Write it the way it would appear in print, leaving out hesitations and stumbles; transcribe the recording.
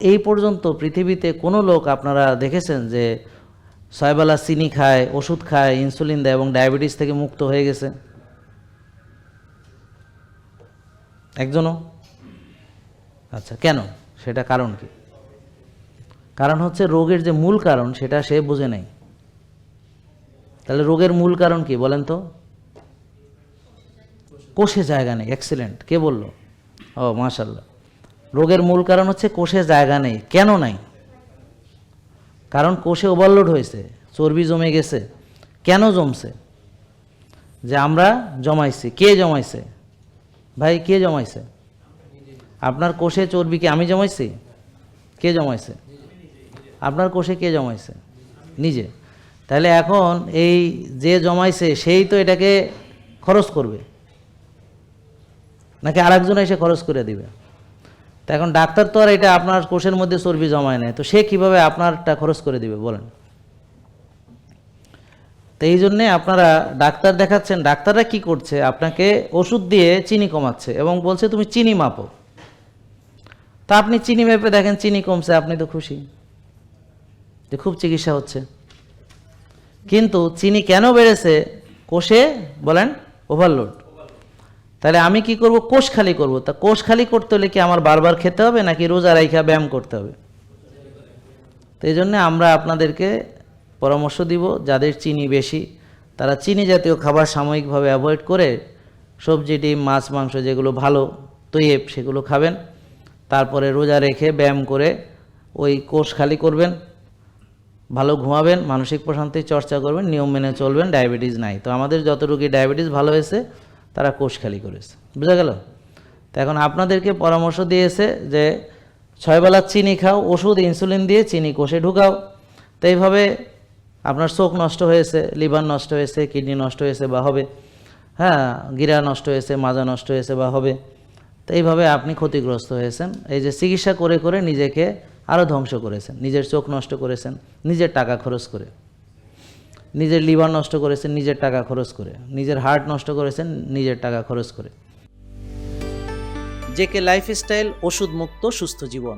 এই পর্যন্ত পৃথিবীতে কোনো লোক আপনারা দেখেছেন যে 6 বেলা চিনি খায়, ওষুধ খায়, ইনসুলিন দেয় এবং ডায়াবেটিস থেকে মুক্ত হয়ে গেছে? একজনও? আচ্ছা, কেন? সেটা কারণ কি? কারণ হচ্ছে রোগের যে মূল কারণ সেটা সে বুঝে নাই। তাহলে রোগের মূল কারণ কি বলেন তো? কোষে জায়গা নেই। এক্সিলেন্ট। কে বলল? ও মাশাআল্লাহ। রোগের মূল কারণ হচ্ছে কোষে জায়গা নেই। কেন নাই? কারণ কোষে ওভারলোড হয়েছে, চর্বি জমে গেছে। কেন জমছে? যে আমরা জমাইছি। কে জমাইছে ভাই? কে জমাইছে? আপনার কোষে চর্বি কি আমি জমাইছি? কে জমাইছে? আপনার কোষে কে জমাইছে? নিজে। তাহলে এখন এই যে জমাইছে সেই তো এটাকে খরচ করবে, নাকি আরেকজন এসে খরচ করে দিবে? তা এখন ডাক্তার তো আর এটা আপনার কোষের মধ্যে চর্বি জমায় নেয়, তো সে কীভাবে আপনারটা খরচ করে দিবে বলেন? তো এই জন্যে আপনারা ডাক্তার দেখাচ্ছেন, ডাক্তাররা কি করছে? আপনাকে ওষুধ দিয়ে চিনি কমাচ্ছে এবং বলছে তুমি চিনি মাপো। তা আপনি চিনি মেপে দেখেন চিনি কমছে, আপনি তো খুশি যে খুব চিকিৎসা হচ্ছে। কিন্তু চিনি কেন বেড়েছে? কোষে বলেন ওভারলোড। তাহলে আমি কি করব? কোষ খালি করব। তা কোষ খালি করতে হলে কি আমার বারবার খেতে হবে, নাকি রোজা রাইখা ব্যায়াম করতে হবে? তো এই জন্যে আমরা আপনাদেরকে পরামর্শ দিব, যাদের চিনি বেশি তারা চিনি জাতীয় খাবার সাময়িকভাবে অ্যাভয়েড করে সবজি, ডিম, মাছ, মাংস যেগুলো ভালো তৈয়েব সেগুলো খাবেন। তারপরে রোজা রেখে ব্যায়াম করে ওই কোষ খালি করবেন, ভালো ঘুমাবেন, মানসিক প্রশান্তি চর্চা করবেন, নিয়ম মেনে চলবেন, ডায়াবেটিস নাই। তো আমাদের যত রোগী ডায়াবেটিস ভালো হয়েছে তারা কোষ খালি করেছে। বুঝা গেল? তো এখন আপনাদেরকে পরামর্শ দিয়েছে যে 6 বেলা চিনি খাও, ওষুধ ইনসুলিন দিয়ে চিনি কোষে ঢুকাও। তো এইভাবে আপনার চোখ নষ্ট হয়েছে, লিভার নষ্ট হয়েছে, কিডনি নষ্ট হয়েছে বা হবে, হ্যাঁ, গিরা নষ্ট হয়েছে, মাজা নষ্ট হয়েছে বা হবে। তো এইভাবে আপনি ক্ষতিগ্রস্ত হয়েছেন। এই যে চিকিৎসা করে করে নিজেকে আরও ধ্বংস করেছেন, নিজের চোখ নষ্ট করেছেন নিজের টাকা খরচ করে, নিজের লিভার নষ্ট করেছেন নিজের টাকা খরচ করে, নিজের হার্ট নষ্ট করেছেন নিজের টাকা খরচ করে। জেকে লাইফস্টাইল, ওষুধ মুক্ত সুস্থ জীবন।